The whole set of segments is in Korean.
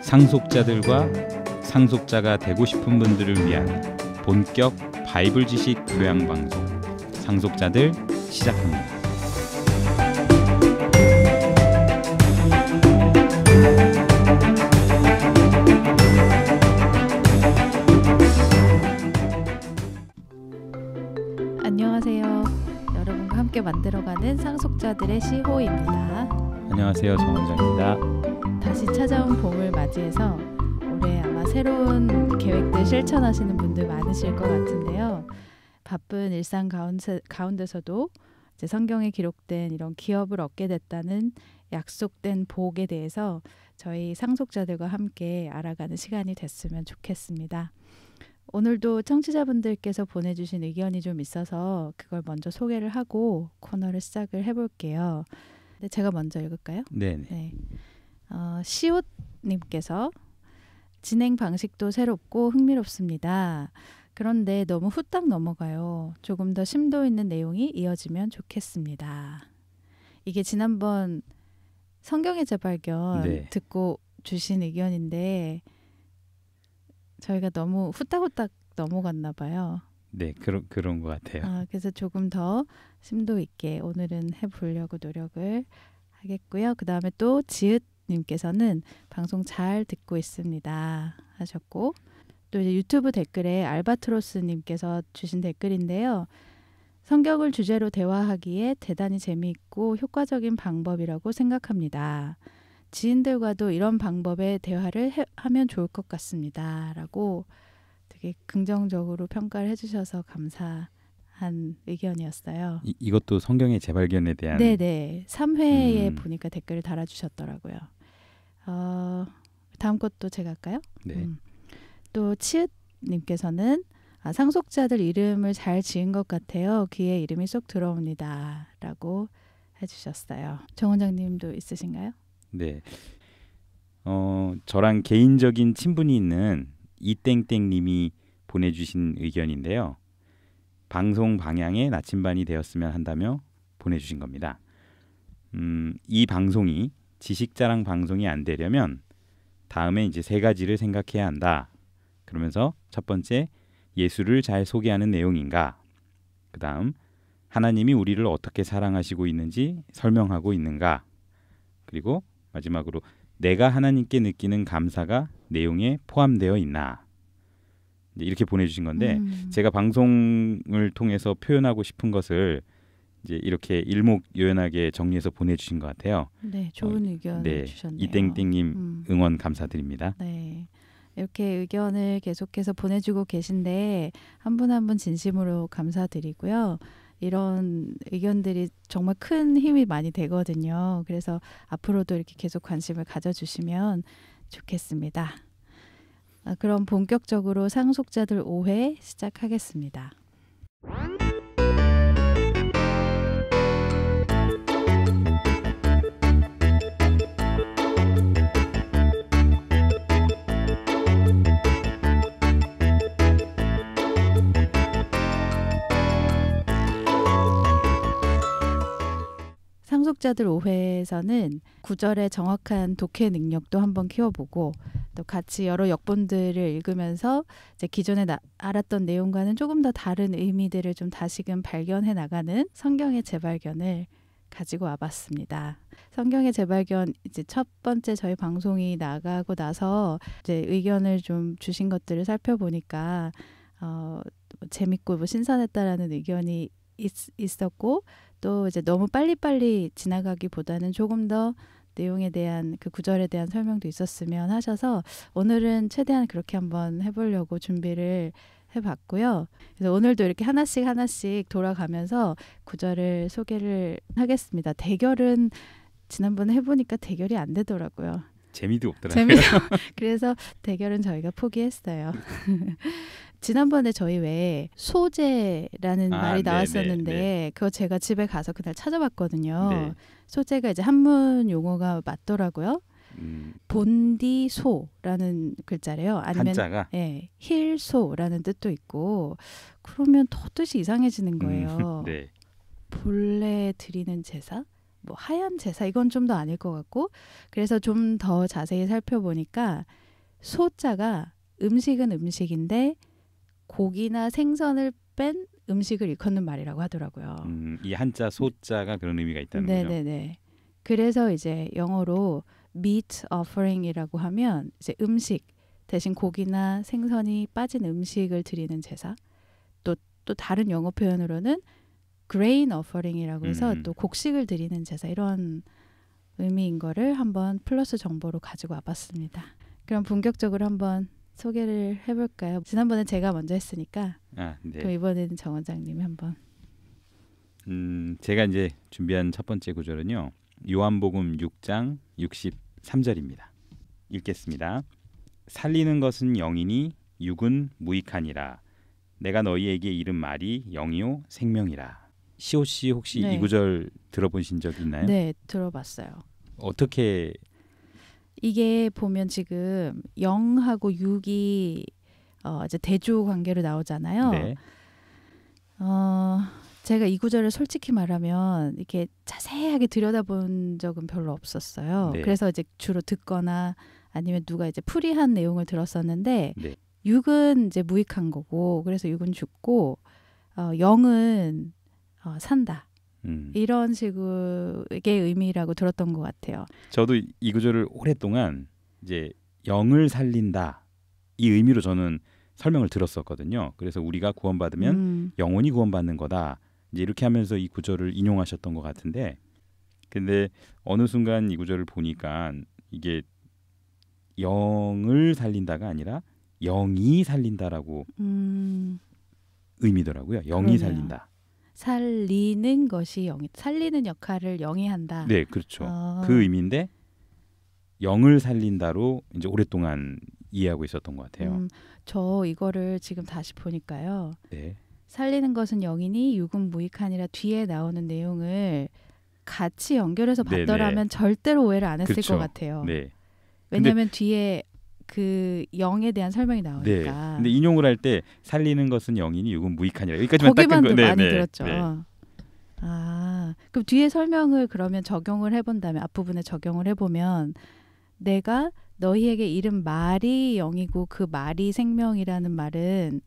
상속자들과 상속자가 되고 싶은 분들을 위한 본격 바이블 지식 교양 방송 상속자들 시작합니다. 안녕하세요. 여러분과 함께 만들어가는 상속자들의 시호입니다. 안녕하세요. 정원장입니다. 다시 찾아온 봄을 맞이해서 올해 아마 새로운 계획들 실천하시는 분들 많으실 것 같은데요. 바쁜 일상 가운데서도 이제 성경에 기록된 이런 기업을 얻게 됐다는 약속된 복에 대해서 저희 상속자들과 함께 알아가는 시간이 됐으면 좋겠습니다. 오늘도 청취자분들께서 보내주신 의견이 좀 있어서 그걸 먼저 소개를 하고 코너를 시작을 해볼게요. 네, 제가 먼저 읽을까요? 네네. 네. 시옷님께서 진행 방식도 새롭고 흥미롭습니다. 그런데 너무 후딱 넘어가요. 조금 더 심도 있는 내용이 이어지면 좋겠습니다. 이게 지난번 성경의 재발견 네. 듣고 주신 의견인데 저희가 너무 후딱후딱 넘어갔나 봐요. 네, 그런 것 같아요. 그래서 조금 더 심도 있게 오늘은 해보려고 노력을 하겠고요. 그 다음에 또 지읒님께서는 방송 잘 듣고 있습니다 하셨고, 또 이제 유튜브 댓글에 알바트로스님께서 주신 댓글인데요. 성경을 주제로 대화하기에 대단히 재미있고 효과적인 방법이라고 생각합니다. 지인들과도 이런 방법의 대화를 하면 좋을 것 같습니다 라고 되게 긍정적으로 평가를 해주셔서 감사한 의견이었어요. 이것도 성경의 재발견에 대한 네네. 3회에 보니까 댓글을 달아주셨더라고요. 다음 것도 제가 할까요? 네. 또 치읓님께서는 상속자들 이름을 잘 지은 것 같아요. 귀에 이름이 쏙 들어옵니다 라고 해주셨어요. 정 원장님도 있으신가요? 네. 저랑 개인적인 친분이 있는 이땡땡님이 보내주신 의견인데요. 방송 방향의 나침반이 되었으면 한다며 보내주신 겁니다. 이 방송이 지식자랑 방송이 안 되려면 다음에 이제 3가지를 생각해야 한다. 그러면서 첫 번째, 예수를 잘 소개하는 내용인가? 그 다음, 하나님이 우리를 어떻게 사랑하시고 있는지 설명하고 있는가? 그리고 마지막으로 내가 하나님께 느끼는 감사가 내용에 포함되어 있나? 이렇게 보내주신 건데 제가 방송을 통해서 표현하고 싶은 것을 이제 이렇게 일목요연하게 정리해서 보내주신 것 같아요. 네, 좋은 의견을 주셨네요. 이땡땡님 응원 감사드립니다. 네, 이렇게 의견을 계속해서 보내주고 계신데 한 분 한 분 진심으로 감사드리고요. 이런 의견들이 정말 큰 힘이 많이 되거든요. 그래서 앞으로도 이렇게 계속 관심을 가져주시면 좋겠습니다. 그럼 본격적으로 상속자들 5회 시작하겠습니다. 상속자들 5회에서는 구절의 정확한 독해 능력도 한번 키워보고 또 같이 여러 역본들을 읽으면서 이제 기존에 알았던 내용과는 조금 더 다른 의미들을 좀 다시금 발견해 나가는 성경의 재발견을 가지고 와봤습니다. 성경의 재발견 이제 첫 번째 저희 방송이 나가고 나서 이제 의견을 좀 주신 것들을 살펴보니까 재밌고 신선했다라는 의견이 있었고, 또 이제 너무 빨리빨리 지나가기보다는 조금 더 내용에 대한 그 구절에 대한 설명도 있었으면 하셔서 오늘은 최대한 그렇게 한번 해보려고 준비를 해봤고요. 그래서 오늘도 이렇게 하나씩 돌아가면서 구절을 소개를 하겠습니다. 대결은 지난번에 해보니까 대결이 안 되더라고요. 재미도 없더라고요. 그래서 대결은 저희가 포기했어요. 지난번에 저희 왜 소재라는 말이 나왔었는데 네. 그거 제가 집에 가서 그날 찾아봤거든요. 네. 소재가 이제 한문 용어가 맞더라고요. 본디소라는 글자래요. 아니면 한자가 예, 힐소라는 뜻도 있고 그러면 더 뜻이 이상해지는 거예요. 네. 본래 드리는 제사? 뭐 하얀 제사 이건 좀 더 아닐 것 같고 그래서 좀 더 자세히 살펴보니까 소자가 음식은 음식인데 고기나 생선을 뺀 음식을 일컫는 말이라고 하더라고요. 이 한자 소자가 그런 의미가 있다는 거죠. 네네네. 그래서 이제 영어로 meat offering이라고 하면 이제 음식 대신 고기나 생선이 빠진 음식을 드리는 제사. 또 다른 영어 표현으로는 grain offering이라고 해서 또 곡식을 드리는 제사 이런 의미인 거를 한번 플러스 정보로 가지고 와봤습니다. 그럼 본격적으로 한번 소개를 해볼까요? 지난번에 제가 먼저 했으니까 네. 그럼 이번에는 정 원장님이 한번. 제가 이제 준비한 첫 번째 구절은요. 요한복음 6장 63절입니다. 읽겠습니다. 살리는 것은 영이니 육은 무익하니라. 내가 너희에게 이른 말이 영이요 생명이라. 시호 씨 혹시 네. 이 구절 들어보신 적 있나요? 네, 들어봤어요. 어떻게 이게 보면 지금 0하고 6이 이제 대조 관계로 나오잖아요. 네. 제가 이 구절을 솔직히 말하면 이렇게 자세하게 들여다본 적은 별로 없었어요. 네. 그래서 이제 주로 듣거나 아니면 누가 이제 풀이한 내용을 들었었는데 네. 6은 이제 무익한 거고 그래서 6은 죽고 0은 산다. 이런 식의 의미라고 들었던 것 같아요. 저도 이 구절을 오랫동안 이제 영을 살린다 이 의미로 저는 설명을 들었었거든요. 그래서 우리가 구원받으면 영혼이 구원받는 거다. 이제 이렇게 하면서 이 구절을 인용하셨던 것 같은데, 근데 어느 순간 이 구절을 보니까 이게 영을 살린다가 아니라 영이 살린다라고 의미더라고요. 영이 그러네요. 살린다. 살리는 것이 영이 살리는 역할을 영이 한다. 네, 그렇죠. 그 의미인데 영을 살린다로 이제 오랫동안 이해하고 있었던 것 같아요. 저 이거를 지금 다시 보니까요. 네. 살리는 것은 영이니 육은 무익하니라 뒤에 나오는 내용을 같이 연결해서 봤더라면 절대로 오해를 안 했을 그렇죠. 것 같아요. 네. 왜냐하면 뒤에 그 영에 대한 설명이 네. 나오니까. 근데 인용을 할 때 살리는 것은 영이니 육은 무익하니라 여기까지만 딱 거기만 끈 거. 많이 네, 들었죠. 네. 그럼 뒤에 설명을 그러면 적용을 해본다면 앞부분에 적용을 해보면 내가 너희에게 이른 말이 영이고 그 말이 생명이라는 말은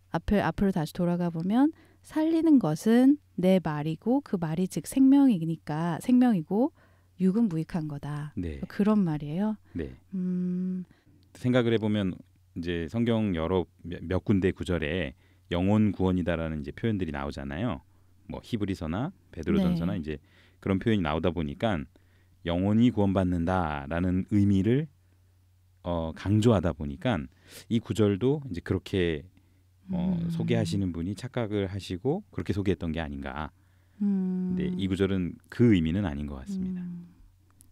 앞으로 다시 돌아가 보면 살리는 것은 내 말이고 그 말이 즉 생명이니까 생명이고 육은 무익한 거다. 네. 그런 말이에요. 네. 생각을 생각을 해보면 이제 성경 여러 몇 군데 구절에 영혼 구원이다라는 이제 표현들이 나오잖아요. 뭐 히브리서나 베드로전서나 네. 이제 그런 표현이 나오다 보니까 영혼이 구원받는다라는 의미를 강조하다 보니까 이 구절도 이제 그렇게 소개하시는 분이 착각을 하시고 그렇게 소개했던 게 아닌가. 근데 이 구절은 그 의미는 아닌 것 같습니다.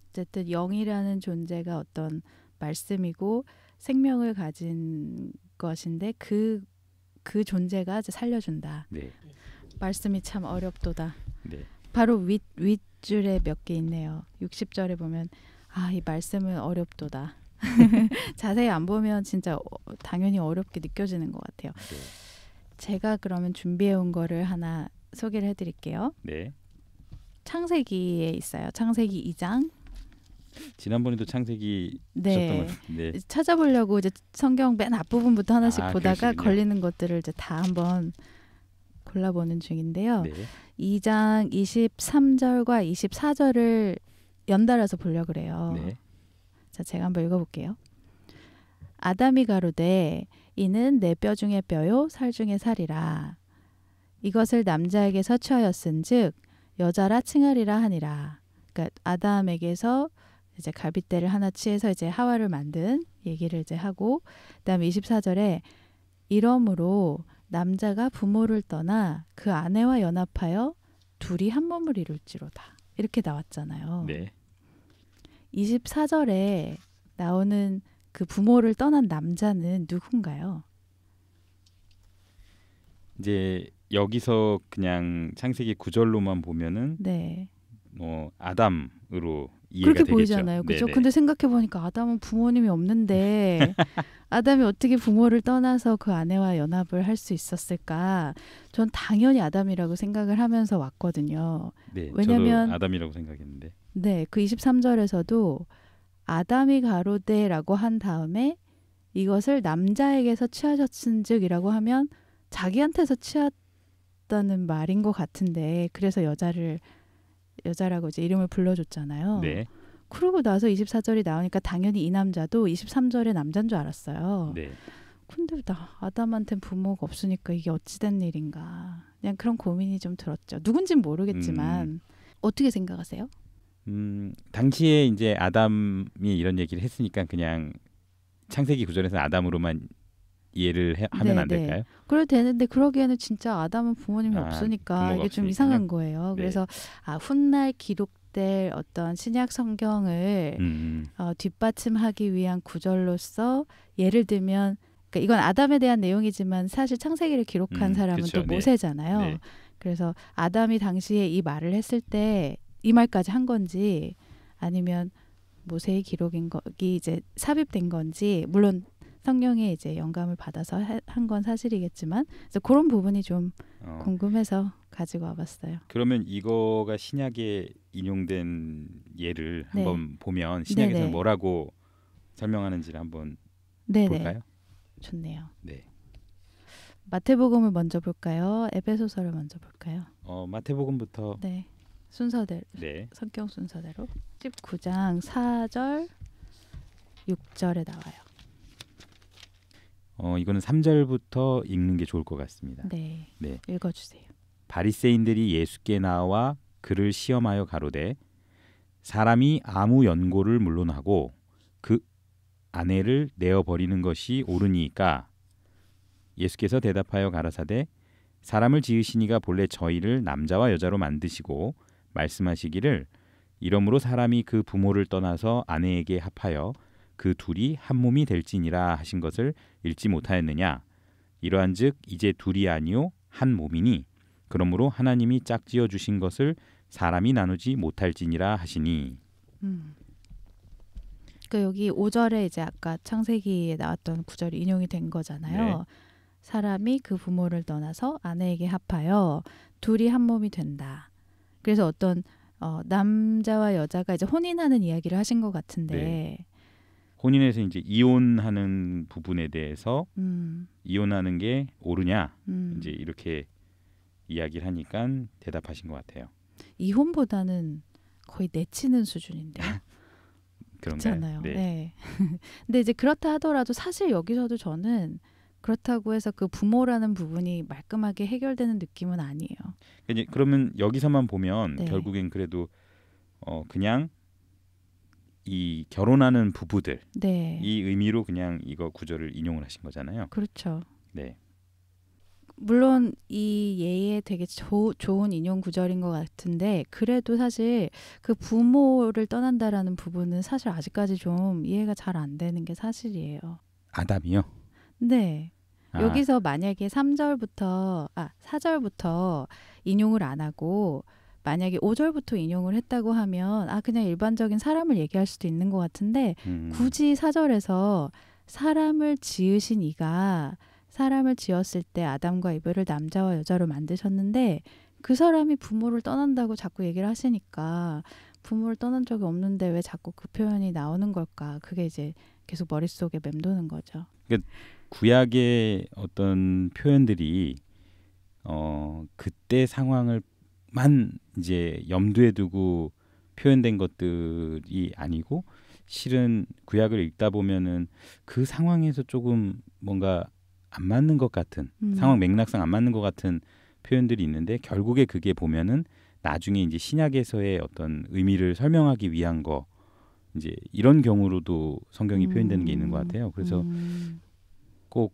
어쨌든 영이라는 존재가 어떤 말씀이고 생명을 가진 것인데 그 존재가 이제 살려준다. 네. 말씀이 참 어렵도다. 네. 바로 윗줄에 몇 개 있네요. 60절에 보면 이 말씀은 어렵도다. 자세히 안 보면 진짜 당연히 어렵게 느껴지는 것 같아요. 네. 제가 그러면 준비해온 거를 하나 소개를 해드릴게요. 네. 창세기에 있어요. 창세기 2장. 지난번에도 창세기 네. 네. 찾아보려고 이제 성경 맨 앞부분부터 하나씩 보다가 그러시군요. 걸리는 것들을 이제 다 한번 골라보는 중인데요. 네. 2장 23절과 24절을 연달아서 보려고 그래요. 네. 자, 제가 한번 읽어볼게요. 아담이 가로되 이는 내 뼈 중에 뼈요 살 중에 살이라. 이것을 남자에게서 취하였은즉 여자라 칭하리라 하니라. 그러니까 아담에게서 이제 갈빗대를 하나 취해서 이제 하와를 만든 얘기를 이제 하고 그다음에 24절에 이러므로 남자가 부모를 떠나 그 아내와 연합하여 둘이 한 몸을 이룰지로다. 이렇게 나왔잖아요. 네. 24절에 나오는 그 부모를 떠난 남자는 누군가요? 이제 여기서 그냥 창세기 9절로만 보면은 네. 아담으로 이해가 그렇게 되겠죠. 보이잖아요. 그렇죠? 네네. 근데 생각해 보니까 아담은 부모님이 없는데 아담이 어떻게 부모를 떠나서 그 아내와 연합을 할 수 있었을까? 전 당연히 아담이라고 생각을 하면서 왔거든요. 네, 왜냐면 저도 아담이라고 생각했는데. 네, 그 23절에서도 아담이 가로되라고 한 다음에 이것을 남자에게서 취하셨은즉이라고 하면 자기한테서 취했다는 말인 것 같은데 그래서 여자라고 이제 이름을 불러줬잖아요. 네, 그러고 나서 24절이 나오니까 당연히 이 남자도 23절의 남자인 줄 알았어요. 네. 근데 아담한테는 부모가 없으니까 이게 어찌된 일인가. 그냥 그런 고민이 좀 들었죠. 누군진 모르겠지만 어떻게 생각하세요? 당시에 이제 아담이 이런 얘기를 했으니까 그냥 창세기 구절에서 아담으로만 이해를 하면 안 될까요? 그래도 되는데 그러기에는 진짜 아담은 부모님이 아, 없으니까 부모가 이게 좀 없으니까요? 이상한 거예요. 네. 그래서 훗날 기록될 어떤 신약 성경을 뒷받침하기 위한 구절로서 예를 들면 그러니까 이건 아담에 대한 내용이지만 사실 창세기를 기록한 사람은 그쵸, 또 네. 모세잖아요. 네. 그래서 아담이 당시에 이 말을 했을 때 이 말까지 한 건지 아니면 모세의 기록인 거기 이제 삽입된 건지 물론 성령의 이제 영감을 받아서 한 건 사실이겠지만 그래서 그런 부분이 좀 궁금해서 가지고 와봤어요. 그러면 이거가 신약에 인용된 예를 네. 한번 보면 신약에서 네네. 뭐라고 설명하는지를 한번 네네. 볼까요? 좋네요. 네. 마태복음을 먼저 볼까요? 에베소서를 먼저 볼까요? 마태복음부터. 네. 순서대로 네. 성경 순서대로 19장 4절 6절에 나와요. 이거는 3절부터 읽는 게 좋을 것 같습니다. 네. 네. 읽어주세요. 바리새인들이 예수께 나와 그를 시험하여 가로되 사람이 아무 연고를 물론하고 그 아내를 내어 버리는 것이 옳으니까 예수께서 대답하여 가라사대 사람을 지으시니가 본래 저희를 남자와 여자로 만드시고 말씀하시기를 이러므로 사람이 그 부모를 떠나서 아내에게 합하여 그 둘이 한 몸이 될지니라 하신 것을 읽지 못하였느냐. 이러한즉 이제 둘이 아니요 한 몸이니 그러므로 하나님이 짝지어 주신 것을 사람이 나누지 못할지니라 하시니. 그 여기 5절에 이제 아까 창세기에 나왔던 구절이 인용이 된 거잖아요. 네. 사람이 그 부모를 떠나서 아내에게 합하여 둘이 한 몸이 된다. 그래서 어떤 남자와 여자가 이제 혼인하는 이야기를 하신 것 같은데 네. 혼인에서 이제 이혼하는 부분에 대해서 이혼하는 게 옳으냐 이제 이렇게 이야기를 하니까 대답하신 것 같아요. 이혼보다는 거의 내치는 수준인데요. 그런가요? 그렇잖아요. 네. 근데 이제 그렇다 하더라도 사실 여기서도 저는 그렇다고 해서 그 부모라는 부분이 말끔하게 해결되는 느낌은 아니에요. 이제 그러면 여기서만 보면 네. 결국엔 그래도 그냥 이 결혼하는 부부들 네. 이 의미로 그냥 이거 구절을 인용을 하신 거잖아요. 그렇죠. 네. 물론 이 예에 되게 좋은 인용 구절인 것 같은데 그래도 사실 그 부모를 떠난다라는 부분은 사실 아직까지 좀 이해가 잘 안 되는 게 사실이에요. 아담이요? 네. 여기서 만약에 4절부터 인용을 안 하고 만약에 5절부터 인용을 했다고 하면 그냥 일반적인 사람을 얘기할 수도 있는 것 같은데 굳이 4절에서 사람을 지으신 이가 사람을 지었을 때 아담과 이브를 남자와 여자로 만드셨는데 그 사람이 부모를 떠난다고 자꾸 얘기를 하시니까 부모를 떠난 적이 없는데 왜 자꾸 그 표현이 나오는 걸까? 그게 이제 계속 머릿속에 맴도는 거죠. 그러니까 구약의 어떤 표현들이 그때 상황을만 이제 염두에 두고 표현된 것들이 아니고 실은 구약을 읽다 보면은 그 상황에서 조금 뭔가 안 맞는 것 같은 상황 맥락상 안 맞는 것 같은 표현들이 있는데 결국에 그게 보면은 나중에 이제 신약에서의 어떤 의미를 설명하기 위한 거 이제 이런 경우로도 성경이 표현되는 게 있는 것 같아요. 그래서 꼭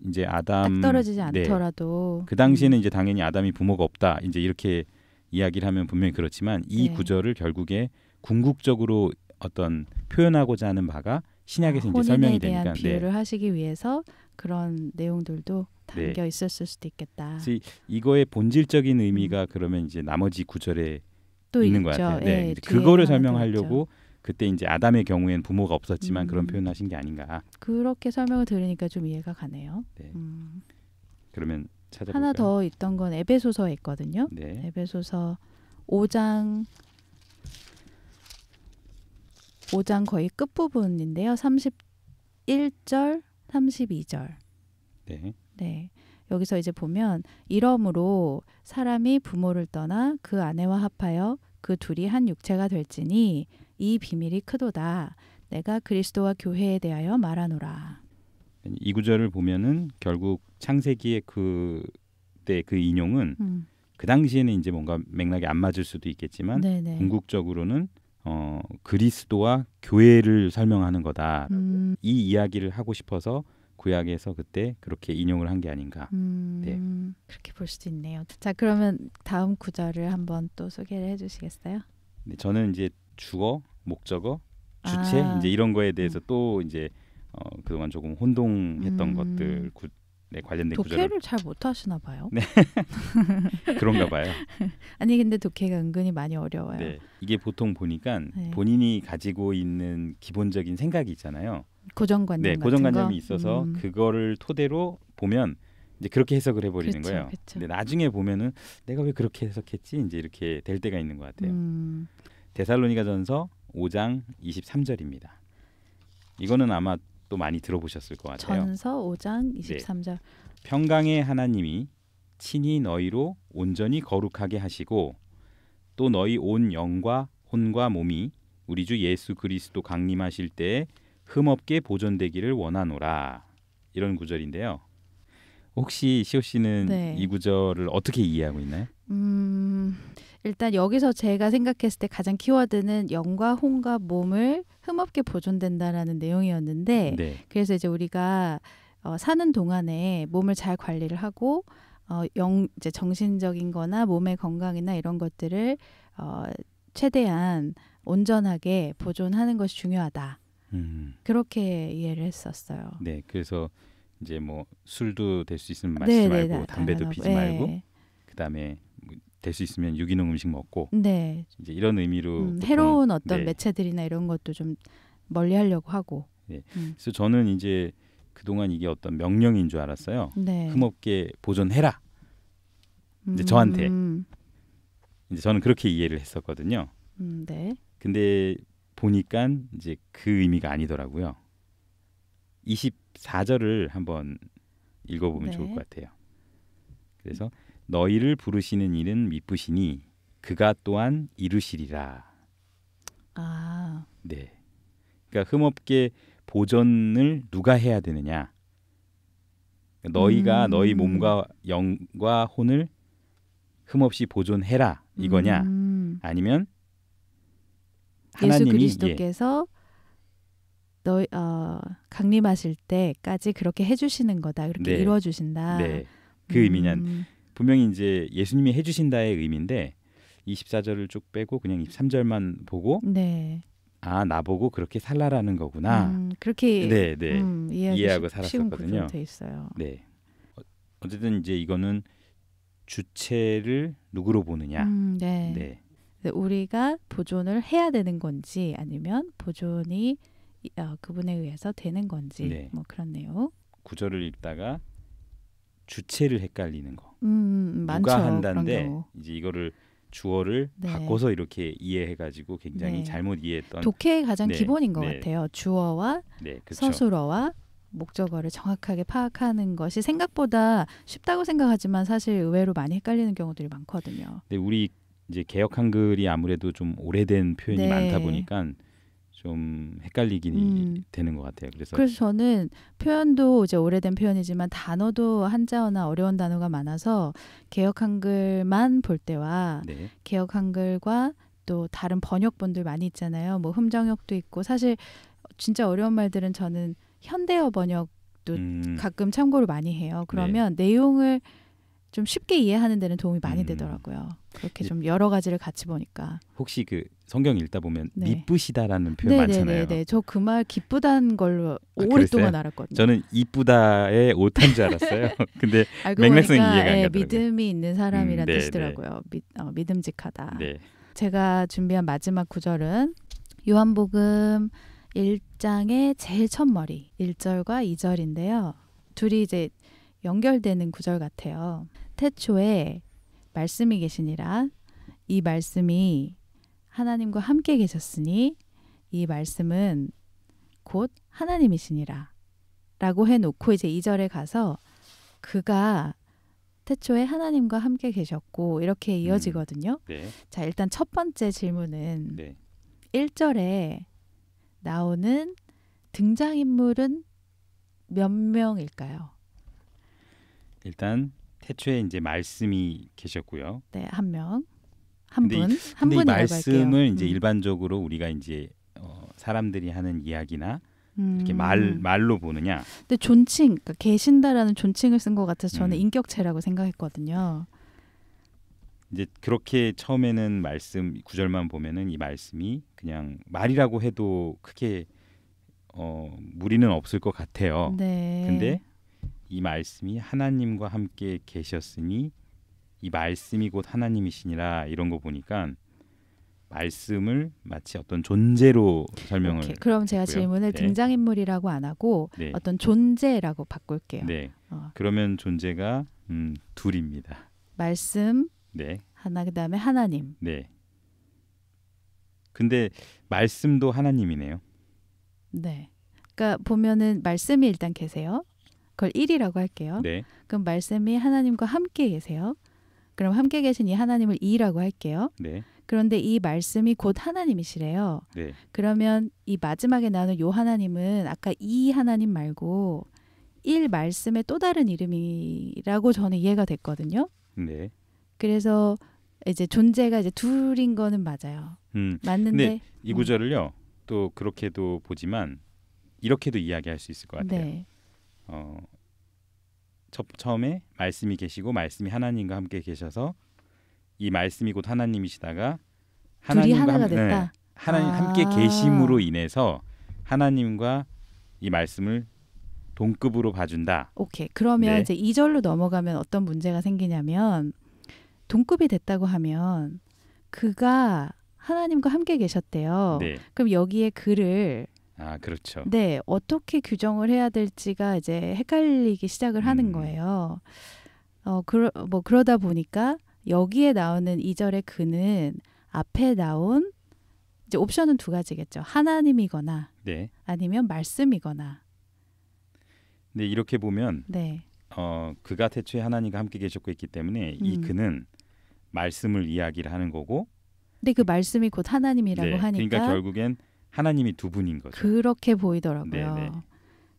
이제 아담 딱 떨어지지 않더라도 그 당시에는 이제 당연히 아담이 부모가 없다 이제 이렇게 이야기를 하면 분명히 그렇지만 이 구절을 결국에 궁극적으로 어떤 표현하고자 하는 바가 신약에서 이제 설명이 되니까 혼인에 대한 비유를 하시기 위해서 그런 내용들도 담겨 있었을 수도 있겠다. 이거의 본질적인 의미가 그러면 이제 나머지 구절에 또 있는 있죠. 것 같아요. 네, 그거를 설명하려고 그때 이제 아담의 경우에는 부모가 없었지만 그런 음. 표현하신 게 아닌가. 그렇게 설명을 들으니까 좀 이해가 가네요. 네. 그러면 찾아볼까요? 하나 더 있던 건 에베소서에 있거든요. 네. 에베소서 5장 거의 끝부분인데요. 31절, 32절. 네. 네. 여기서 이제 보면 이러므로 사람이 부모를 떠나 그 아내와 합하여 그 둘이 한 육체가 될지니 이 비밀이 크도다. 내가 그리스도와 교회에 대하여 말하노라. 이 구절을 보면은 결국 창세기의 그때 그 인용은 그 당시에는 이제 뭔가 맥락이 안 맞을 수도 있겠지만 네네. 궁극적으로는 그리스도와 교회를 설명하는 거다. 이 이야기를 하고 싶어서 구약에서 그때 그렇게 인용을 한 게 아닌가. 네. 그렇게 볼 수도 있네요. 자, 그러면 다음 구절을 한번 또 소개를 해주시겠어요? 네, 저는 이제 주어, 목적어, 주체 이제 이런 거에 대해서 또 이제 그동안 조금 혼동했던 것들 관련된 구절을 독해를 잘 못하시나 봐요. 네. 그런가 봐요. 아니 근데 독해가 은근히 많이 어려워요. 네. 이게 보통 보니까 네. 본인이 가지고 있는 기본적인 생각이 있잖아요. 고정관념 네, 같은 고정관념이 거? 있어서 그거를 토대로 보면 이제 그렇게 해석을 해버리는 그쵸, 거예요. 그쵸. 근데 나중에 보면은 내가 왜 그렇게 해석했지? 이제 이렇게 될 때가 있는 것 같아요. 데살로니가전서 5장 23절입니다. 이거는 아마 또 많이 들어보셨을 것 같아요. 전서 5장 23절. 평강의 하나님이 친히 너희로 온전히 거룩하게 하시고 또 너희 온 영과 혼과 몸이 우리 주 예수 그리스도 강림하실 때에 흠없게 보존되기를 원하노라. 이런 구절인데요. 혹시 시호 씨는 네. 이 구절을 어떻게 이해하고 있나요? 일단 여기서 제가 생각했을 때 가장 키워드는 영과 혼과 몸을 흠없게 보존된다라는 내용이었는데 네. 그래서 이제 우리가 사는 동안에 몸을 잘 관리를 하고 이제 정신적인 거나 몸의 건강이나 이런 것들을 최대한 온전하게 보존하는 것이 중요하다. 그렇게 이해를 했었어요. 네. 그래서 이제 뭐 술도 될 수 있으면 네, 마시지 말고 담배도 피지 네. 말고 그다음에 될 수 있으면 유기농 음식 먹고 네. 이제 이런 의미로 보통, 해로운 어떤 네. 매체들이나 이런 것도 좀 멀리 하려고 하고. 네. 그래서 저는 이제 그동안 이게 어떤 명령인 줄 알았어요. 네. 흠없게 보존해라. 이제 저한테 이제 저는 그렇게 이해를 했었거든요. 네. 근데 보니까 이제 그 의미가 아니더라고요. 24절을 한번 읽어보면 네. 좋을 것 같아요. 그래서 너희를 부르시는 이는 미쁘시니 그가 또한 이루시리라. 아. 네. 그러니까 흠없게 보존을 누가 해야 되느냐? 너희가 너희 몸과 영과 혼을 흠없이 보존해라 이거냐? 아니면 하나님이 예수 그리스도께서 너희 강림하실 때까지 그렇게 해주시는 거다. 그렇게 네. 이루어 주신다. 네. 그 의미냐? 분명히 이제 예수님이 해주신다의 의미인데 24절을 쭉 빼고 그냥 23절만 보고 네. 아 나보고 그렇게 살라라는 거구나. 그렇게 네, 네. 이해하고 쉬운 살았었거든요. 구조로 돼 있어요. 네. 어쨌든 이제 이거는 주체를 누구로 보느냐. 네. 네. 우리가 보존을 해야 되는 건지 아니면 보존이 그분에 의해서 되는 건지 네. 뭐 그렇네요. 구절을 읽다가 주체를 헷갈리는 거. 많죠. 누가 한다는데 그런 경우. 이제 이거를 주어를 네. 바꿔서 이렇게 이해해가지고 굉장히 네. 잘못 이해했던. 독해의 가장 네, 기본인 것 네. 같아요. 주어와 네, 그렇죠. 서술어와 목적어를 정확하게 파악하는 것이 생각보다 쉽다고 생각하지만 사실 의외로 많이 헷갈리는 경우들이 많거든요. 근데 우리 이제 개역 한글이 아무래도 좀 오래된 표현이 네. 많다 보니까 좀 헷갈리긴 되는 것 같아요. 그래서 저는 표현도 이제 오래된 표현이지만 단어도 한자어나 어려운 단어가 많아서 개역 한글만 볼 때와 네. 개역 한글과 또 다른 번역본들 많이 있잖아요. 뭐 흠정역도 있고 사실 진짜 어려운 말들은 저는 현대어 번역도 가끔 참고를 많이 해요. 그러면 내용을 좀 쉽게 이해하는 데는 도움이 많이 되더라고요. 그렇게 좀 여러 가지를 같이 보니까. 혹시 그 성경 읽다 보면 네. 미쁘시다라는 표현 많잖아요. 네, 저 그 말 기쁘다는 걸로 그랬어요? 오랫동안 알았거든요. 저는 이쁘다의 오탄 줄 알았어요. 근데 알고 맥락성이 보니까 이해가 안 가더라고요. 믿음이 있는 사람이라는 네, 뜻이더라고요. 믿음직하다. 네. 제가 준비한 마지막 구절은 요한복음 1장의 제일 첫머리 1절과 2절인데요. 둘이 이제 연결되는 구절 같아요. 태초에 말씀이 계시니라. 이 말씀이 하나님과 함께 계셨으니 이 말씀은 곧 하나님이시니라. 라고 해놓고 이제 2절에 가서 그가 태초에 하나님과 함께 계셨고 이렇게 이어지거든요. 네. 자, 일단 첫 번째 질문은 네. 1절에 나오는 등장인물은 몇 명일까요? 일단 태초에 이제 말씀이 계셨고요. 네, 한 명. 한 근데 분. 이 한 분이라고 말씀을 할게요. 이제 일반적으로 우리가 이제 사람들이 하는 이야기나 이렇게 음. 말로 보느냐? 근데 존칭, 그러니까 계신다라는 존칭을 쓴 것 같아서 저는 음. 인격체라고 생각했거든요. 이제 그렇게 처음에는 말씀 구절만 보면은 이 말씀이 그냥 말이라고 해도 크게 무리는 없을 것 같아요. 네. 근데 이 말씀이 하나님과 함께 계셨으니 이 말씀이 곧 하나님이시니라 이런 거 보니까 말씀을 마치 어떤 존재로 설명을 오케이. 그럼 제가 했고요. 질문을 네. 등장인물이라고 안 하고 네. 어떤 존재라고 바꿀게요. 네. 어, 그러면 존재가 둘입니다. 말씀 네. 하나 그다음에 하나님. 네. 근데 말씀도 하나님이네요. 네. 그러니까 보면은 말씀이 일단 계세요. 그걸 1이라고 할게요. 네. 그럼 말씀이 하나님과 함께 계세요. 그럼 함께 계신 이 하나님을 2라고 할게요. 네. 그런데 이 말씀이 곧 하나님이시래요. 네. 그러면 이 마지막에 나오는 요 하나님은 아까 이 하나님 말고 1 말씀의 또 다른 이름이라고 저는 이해가 됐거든요. 네. 그래서 이제 존재가 이제 둘인 거는 맞아요. 맞는데 근데 이 구절을요. 또 그렇게도 보지만 이렇게도 이야기할 수 있을 것 같아요. 네. 처음에 말씀이 계시고 말씀이 하나님과 함께 계셔서 이 말씀이 곧 하나님이시다가 둘이 하나님과 하나가 됐다. 하나님 함께 계심으로 인해서 하나님과 이 말씀을 동급으로 봐준다. 오케이. 그러면 네. 이제 2절로 넘어가면 어떤 문제가 생기냐면 동급이 됐다고 하면 그가 하나님과 함께 계셨대요. 네. 그럼 여기에 그를 그렇죠. 네, 어떻게 규정을 해야 될지가 이제 헷갈리기 시작을 하는 거예요. 그러다 보니까 여기에 나오는 2절의 그는 앞에 나온 이제 옵션은 두 가지겠죠. 하나님이거나 네. 아니면 말씀이거나. 네, 이렇게 보면 네. 그가 태초에 하나님과 함께 계셨고 있기 때문에 이 그는 말씀을 이야기를 하는 거고. 근데 그 말씀이 곧 하나님이라고 네, 하니까 그러니까 결국엔 하나님이 두 분인 거죠. 그렇게 보이더라고요. 네네.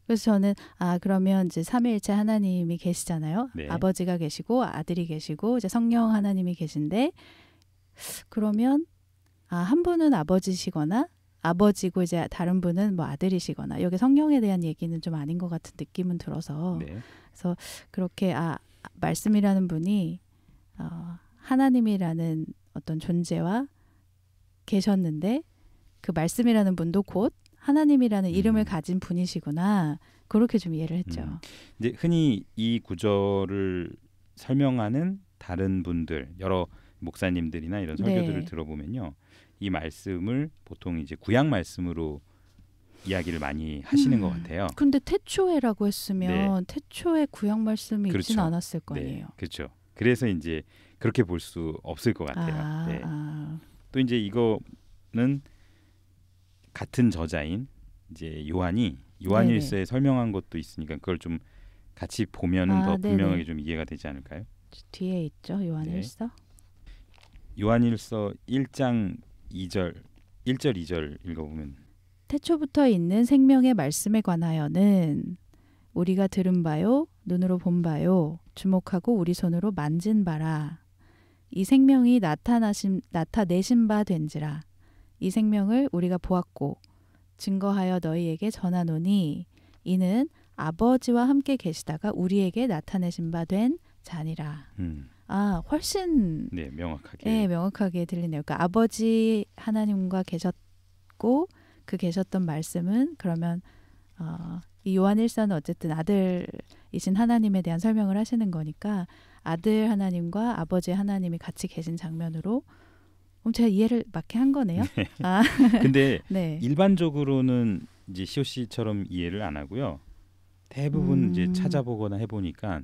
그래서 저는 그러면 이제 삼위일체 하나님이 계시잖아요. 네. 아버지가 계시고 아들이 계시고 이제 성령 하나님이 계신데 그러면 한 분은 아버지시거나 아버지고 이제 다른 분은 뭐 아들이시거나 여기 성령에 대한 얘기는 좀 아닌 것 같은 느낌은 들어서 네. 그래서 그렇게 말씀이라는 분이 하나님이라는 어떤 존재와 계셨는데 그 말씀이라는 분도 곧 하나님이라는 이름을 가진 분이시구나. 그렇게 좀 이해를 했죠. 이제 흔히 이 구절을 설명하는 다른 분들, 여러 목사님들이나 이런 설교들을 네. 들어보면요, 이 말씀을 보통 이제 구약 말씀으로 이야기를 많이 하시는 것 같아요. 근데 태초에라고 했으면 태초에 구약 말씀이 그렇죠. 있지는 않았을 거 아니에요. 네, 그렇죠. 그래서 이제 그렇게 볼 수 없을 것 같아요. 네. 또 이제 이거는 같은 저자인 이제 요한일서에 설명한 것도 있으니까 그걸 좀 같이 보면은 더 분명하게 좀 이해가 되지 않을까요? 뒤에 있죠, 요한일서. 네. 요한일서 1장 2절 2절 읽어보면 태초부터 있는 생명의 말씀에 관하여는 우리가 들은 바요, 눈으로 본 바요, 주목하고 우리 손으로 만진 바라. 이 생명이 나타내신 바 된지라. 이 생명을 우리가 보았고 증거하여 너희에게 전하노니 이는 아버지와 함께 계시다가 우리에게 나타내신 바 된 자니라. 훨씬 명확하게 들리네요. 그러니까 아버지 하나님과 계셨고 그 계셨던 말씀은 그러면 이 요한일서는 어쨌든 아들이신 하나님에 대한 설명을 하시는 거니까 아들 하나님과 아버지 하나님이 같이 계신 장면으로 제가 이해를 맞게 한 거네요. 아, 근데 네. 일반적으로는 이제 시오 씨처럼 이해를 안 하고요. 대부분 이제 찾아보거나 해보니까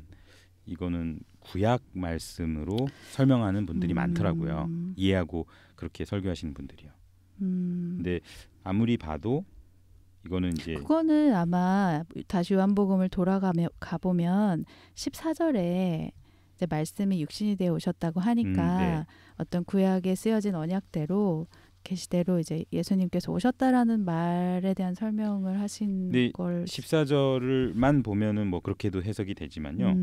이거는 구약 말씀으로 설명하는 분들이 많더라고요. 이해하고 그렇게 설교하시는 분들이요. 근데 아무리 봐도 이거는 이제 그거는 아마 다시 요한복음을 가보면 14절에 이제 말씀이 육신이 되어 오셨다고 하니까 네. 어떤 구약에 쓰여진 언약대로 계시대로 이제 예수님께서 오셨다라는 말에 대한 설명을 하신 네, 걸 14절을만 보면은 뭐 그렇게도 해석이 되지만요.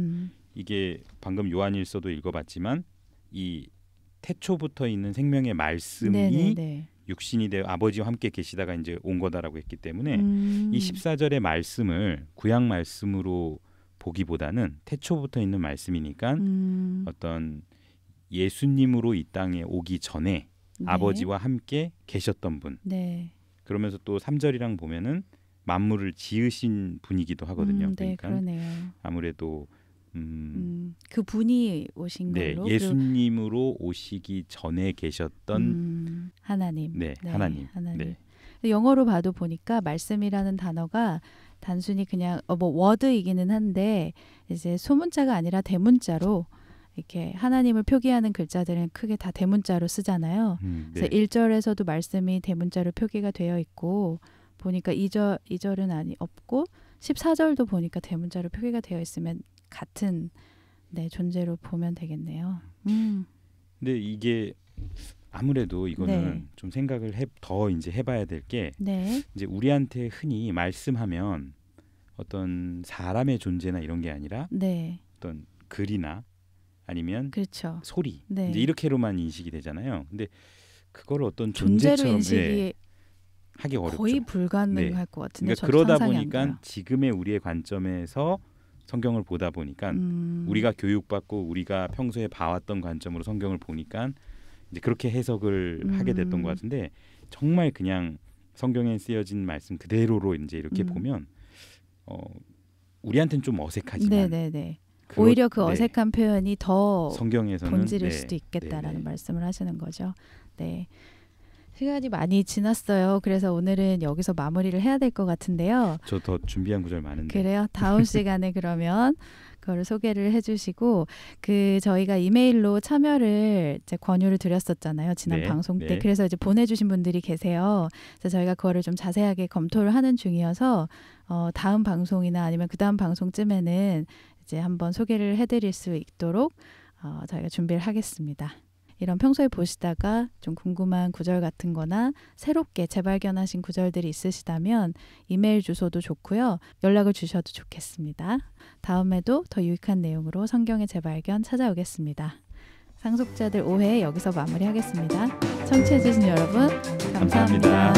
이게 방금 요한일서도 읽어봤지만 이 태초부터 있는 생명의 말씀이 네네네. 육신이 되어 아버지와 함께 계시다가 이제 온 거다라고 했기 때문에 이 14절의 말씀을 구약 말씀으로 보기보다는 태초부터 있는 말씀이니까 어떤 예수님으로 이 땅에 오기 전에 네. 아버지와 함께 계셨던 분. 네. 그러면서 또 3절이랑 보면은 만물을 지으신 분이기도 하거든요. 네, 그러니까 그러네요. 아무래도 그 분이 오신 네, 걸로 예수님으로 오시기 전에 계셨던 하나님. 네, 하나님. 네. 네. 영어로 봐도 보니까 말씀이라는 단어가 단순히 그냥 뭐 워드이기는 한데 이제 소문자가 아니라 대문자로 이렇게 하나님을 표기하는 글자들은 크게 다 대문자로 쓰잖아요. 네. 그래서 1절에서도 말씀이 대문자로 표기가 되어 있고 보니까 2절은 없고 14절도 보니까 대문자로 표기가 되어 있으면 같은 존재로 보면 되겠네요. 근데 이게 아무래도 이거는 네. 좀 생각을 더 이제 해봐야 될 게 네. 이제 우리한테 흔히 말씀하면 어떤 사람의 존재나 이런 게 아니라 네. 어떤 글이나 아니면 그렇죠. 소리 네. 이제 이렇게로만 인식이 되잖아요. 근데 그걸 어떤 존재로 존재처럼 인식이 하기 어렵죠. 거의 불가능할 것 같은데 그러니까 그러다 보니까 지금의 우리의 관점에서 성경을 보다 보니까 우리가 교육받고 우리가 평소에 봐왔던 관점으로 성경을 보니까 이제 그렇게 해석을 하게 됐던 것 같은데 정말 그냥 성경에 쓰여진 말씀 그대로로 이제 이렇게 보면 우리한테는 좀 어색하지만 네네네. 오히려 그 어색한 표현이 더 성경에서는 본질일 수도 있겠다라는 말씀을 하시는 거죠. 네. 시간이 많이 지났어요. 그래서 오늘은 여기서 마무리를 해야 될 것 같은데요. 저 더 준비한 구절 많은데. 그래요? 다음 시간에 그러면 그거를 소개를 해주시고 저희가 이메일로 참여를 이제 권유를 드렸었잖아요. 지난 방송 때. 네. 그래서 이제 보내주신 분들이 계세요. 그래서 저희가 그거를 좀 자세하게 검토를 하는 중이어서 다음 방송이나 아니면 그 다음 방송쯤에는 이제 한번 소개를 해드릴 수 있도록 저희가 준비를 하겠습니다. 이런 평소에 보시다가 좀 궁금한 구절 같은 거나 새롭게 재발견하신 구절들이 있으시다면 이메일 주소도 좋고요. 연락을 주셔도 좋겠습니다. 다음에도 더 유익한 내용으로 성경의 재발견 찾아오겠습니다. 상속자들 5회 여기서 마무리하겠습니다. 청취해주신 여러분 감사합니다.